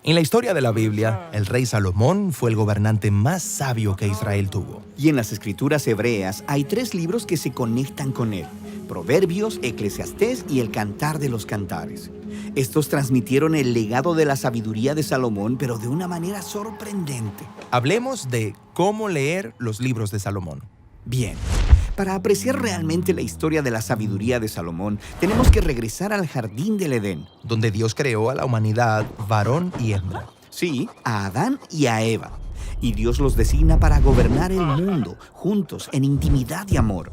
En la historia de la Biblia, el rey Salomón fue el gobernante más sabio que Israel tuvo. Y en las escrituras hebreas hay 3 libros que se conectan con él: Proverbios, Eclesiastés y el Cantar de los Cantares. Estos transmitieron el legado de la sabiduría de Salomón, pero de una manera sorprendente. Hablemos de cómo leer los libros de Salomón. Bien, para apreciar realmente la historia de la sabiduría de Salomón, tenemos que regresar al jardín del Edén. Donde Dios creó a la humanidad, varón y hembra. Sí, a Adán y a Eva. Y Dios los designa para gobernar el mundo, juntos, en intimidad y amor.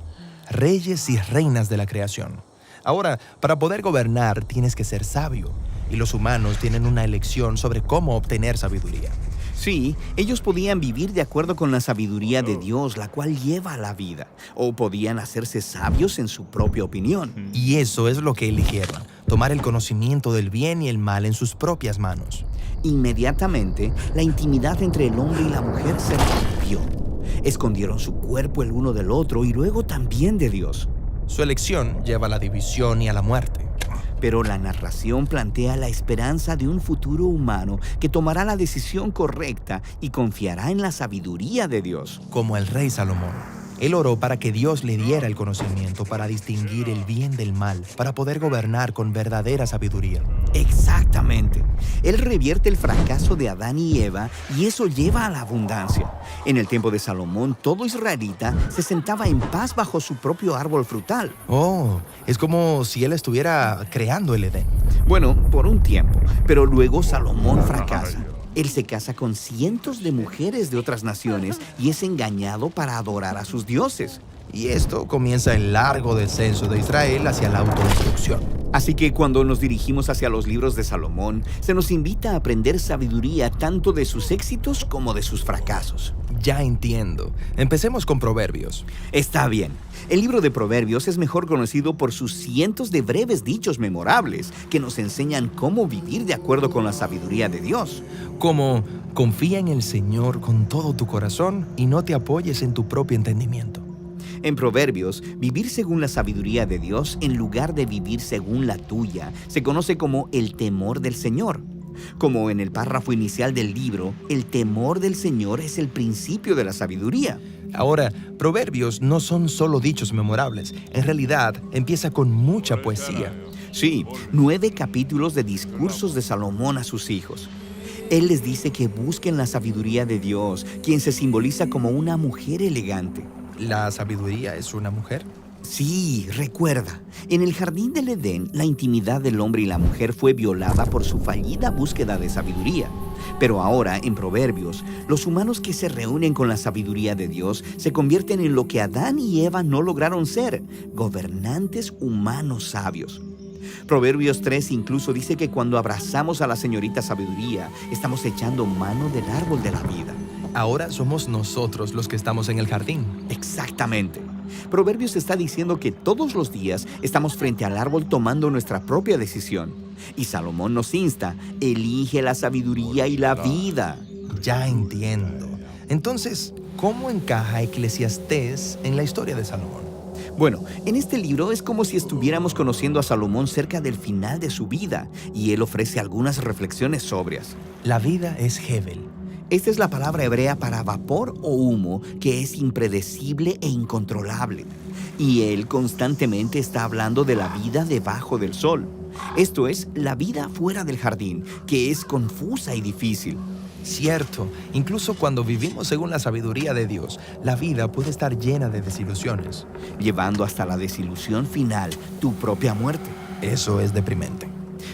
Reyes y reinas de la creación. Ahora, para poder gobernar tienes que ser sabio, y los humanos tienen una elección sobre cómo obtener sabiduría. Sí, ellos podían vivir de acuerdo con la sabiduría de Dios, la cual lleva a la vida, o podían hacerse sabios en su propia opinión. Y eso es lo que eligieron, tomar el conocimiento del bien y el mal en sus propias manos. Inmediatamente, la intimidad entre el hombre y la mujer se rompió. Escondieron su cuerpo el uno del otro y luego también de Dios. Su elección lleva a la división y a la muerte. Pero la narración plantea la esperanza de un futuro humano que tomará la decisión correcta y confiará en la sabiduría de Dios. Como el rey Salomón. Él oró para que Dios le diera el conocimiento para distinguir el bien del mal, para poder gobernar con verdadera sabiduría. Exactamente. Él revierte el fracaso de Adán y Eva y eso lleva a la abundancia. En el tiempo de Salomón, todo israelita se sentaba en paz bajo su propio árbol frutal. Oh, es como si él estuviera creando el Edén. Bueno, por un tiempo, pero luego Salomón fracasa. Él se casa con cientos de mujeres de otras naciones y es engañado para adorar a sus dioses. Y esto comienza el largo descenso de Israel hacia la autodestrucción. Así que cuando nos dirigimos hacia los libros de Salomón, se nos invita a aprender sabiduría tanto de sus éxitos como de sus fracasos. Ya entiendo. Empecemos con Proverbios. Está bien. El libro de Proverbios es mejor conocido por sus cientos de breves dichos memorables que nos enseñan cómo vivir de acuerdo con la sabiduría de Dios. Como, confía en el Señor con todo tu corazón y no te apoyes en tu propio entendimiento. En Proverbios, vivir según la sabiduría de Dios en lugar de vivir según la tuya se conoce como el temor del Señor. Como en el párrafo inicial del libro, el temor del Señor es el principio de la sabiduría. Ahora, Proverbios no son solo dichos memorables. En realidad, empieza con mucha poesía. Sí, 9 capítulos de discursos de Salomón a sus hijos. Él les dice que busquen la sabiduría de Dios, quien se simboliza como una mujer elegante. ¿La sabiduría es una mujer? Sí, recuerda, en el jardín del Edén, la intimidad del hombre y la mujer fue violada por su fallida búsqueda de sabiduría. Pero ahora, en Proverbios, los humanos que se reúnen con la sabiduría de Dios se convierten en lo que Adán y Eva no lograron ser, gobernantes humanos sabios. Proverbios 3 incluso dice que cuando abrazamos a la señorita sabiduría, estamos echando mano del árbol de la vida. Ahora somos nosotros los que estamos en el jardín. Exactamente. Proverbios está diciendo que todos los días estamos frente al árbol tomando nuestra propia decisión. Y Salomón nos insta, elige la sabiduría y la vida. Ya entiendo. Entonces, ¿cómo encaja Eclesiastés en la historia de Salomón? Bueno, en este libro es como si estuviéramos conociendo a Salomón cerca del final de su vida, y él ofrece algunas reflexiones sobrias. La vida es Hebel. Esta es la palabra hebrea para vapor o humo, que es impredecible e incontrolable. Y él constantemente está hablando de la vida debajo del sol. Esto es, la vida fuera del jardín, que es confusa y difícil. Cierto, incluso cuando vivimos según la sabiduría de Dios, la vida puede estar llena de desilusiones. Llevando hasta la desilusión final, tu propia muerte. Eso es deprimente.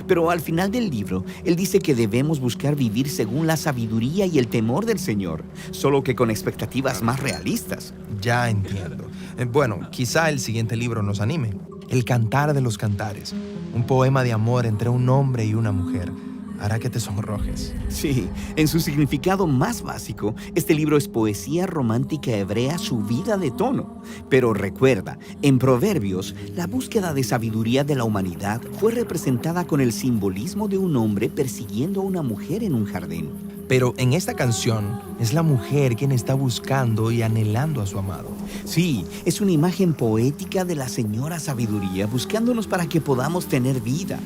Pero al final del libro, él dice que debemos buscar vivir según la sabiduría y el temor del Señor, solo que con expectativas más realistas. Ya entiendo. Bueno, quizá el siguiente libro nos anime. El Cantar de los Cantares, un poema de amor entre un hombre y una mujer, hará que te sonrojes. Sí, en su significado más básico, este libro es poesía romántica hebrea subida de tono. Pero recuerda, en Proverbios, la búsqueda de sabiduría de la humanidad fue representada con el simbolismo de un hombre persiguiendo a una mujer en un jardín. Pero en esta canción es la mujer quien está buscando y anhelando a su amado. Sí, es una imagen poética de la señora sabiduría buscándonos para que podamos tener vida.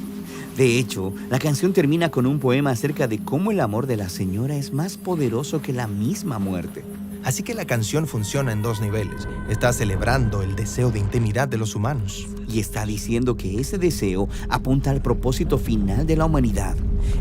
De hecho, la canción termina con un poema acerca de cómo el amor de la señora es más poderoso que la misma muerte. Así que la canción funciona en dos niveles. Está celebrando el deseo de intimidad de los humanos. Y está diciendo que ese deseo apunta al propósito final de la humanidad,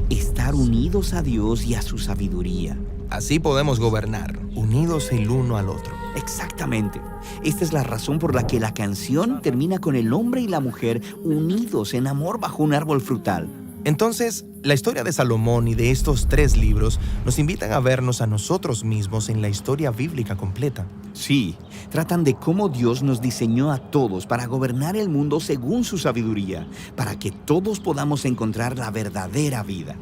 estar unidos a Dios y a su sabiduría. Así podemos gobernar, unidos el uno al otro. Exactamente. Esta es la razón por la que la canción termina con el hombre y la mujer unidos en amor bajo un árbol frutal. Entonces, la historia de Salomón y de estos 3 libros nos invitan a vernos a nosotros mismos en la historia bíblica completa. Sí, tratan de cómo Dios nos diseñó a todos para gobernar el mundo según su sabiduría, para que todos podamos encontrar la verdadera vida.